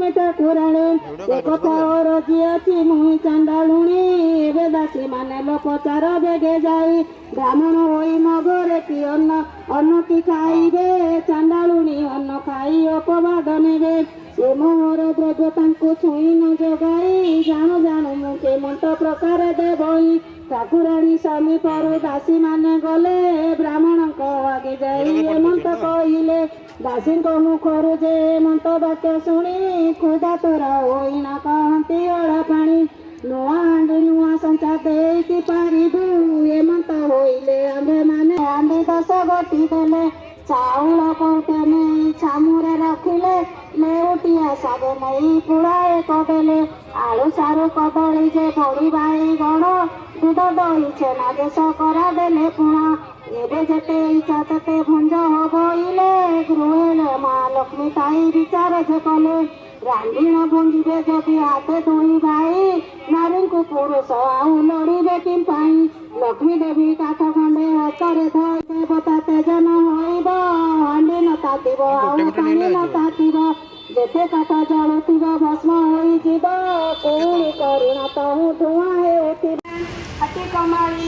ଲକ୍ଷ୍ମୀ ଠାକୁରାଣୀ ଏ କଥା ରଜି ଅଛି ମୁଇଁ ଚାଣ୍ଡାଳୁଣି ଏବେ ଦାସୀ ମାନେ ଲୋପଚାର ବେଗେ ଯାଇ ବ୍ରାହ୍ମଣ ହୋଇ ମୋ ଘରେ କି ଅନ୍ନ କି ଖାଇବେ ଚାଣ୍ଡାଳୁଣି ଅନ୍ନ ଖାଇ ଅପବାଦ ନେବେ ଏ ମୋହର ଦ୍ରବ୍ୟ ତାଙ୍କୁ ଛୁଇଁ ନ ଯୋଗାଇ ଜାଣୁ ଜାଣୁ ମୁଁ କେମନ୍ତ ପ୍ରକାର ଦେବଇ ଠାକୁରାଣୀ ସ୍ୱାମୀ ପରୁ ଦାସୀ ମାନେ ଗଲେ ବ୍ରାହ୍ମଣଙ୍କ ଆଗେ ଯାଇ ଏମନ୍ତ କହିଲେ ଦାସୀଙ୍କ ମୁଖରୁ ଯେ ଏମନ୍ତ ବାକ୍ୟ ଶୁଣି ଖୁଦା ତୋରା ହୋଇଣା କହନ୍ତି ଅଳା ପାଣି ନୂଆ ହାଣ୍ଡି ନୂଆ ସଞ୍ଚା ଦେଇକି ପାରିବୁ ଏମନ୍ତ ହୋଇଲେ ଆମ୍ଭେ ମାନେ ହାଣ୍ଡି 10 ଗୋଟି ଦେଲେ ଚାଉଳ କଉଟେ ନେଇ ଛାମୁରେ ରଖିଲେ ନେଉଟିଆ ଶାଗ ନେଇ ପୁଳାଏ କଦେଲେ ଆଳୁ ସାରୁ କଦଳୀ ଯେ ବଡ଼ି ବାଇଗଣ ଦୁଧ ଦହି ଛେନା ଯେ ଶକରା ଦେଲେ ପୁଣା ଏବେ ଯେତେ ଇଚ୍ଛା ତେତେ ଭୁଞ୍ଜ ହବଇଲେ ଗୃହିଣୀ ମା ଲକ୍ଷ୍ମୀ ତାଇ ବିଚାର ଯେ କଲେ ରାନ୍ଧିଣ ଭୁଞ୍ଜିବେ ଯଦି ହାତେ ଦୁଇ ଭାଇ ନାରୀଙ୍କୁ ପୁରୁଷ ଆଉ ଲଢ଼ିବେ କି ପାଇଁ ଲକ୍ଷ୍ମୀ ଦେବୀ କାଠ ଖଣ୍ଡେ ହସ୍ତରେ ଧରି ଦେବତା ତେଜନ ହୋଇବ ହାଣ୍ଡି ନ ତାତିବ ଆଉ ପାଣି ନ ତାତିବ ଯେତେ କାଠ ଜଳୁଥିବ ଭସ୍ମ ହୋଇଯିବ ପୁଣି କରୁଣ ତହୁଁ ଧୂଆଁ ହେଉଥିବ ହାତୀ କମାଳି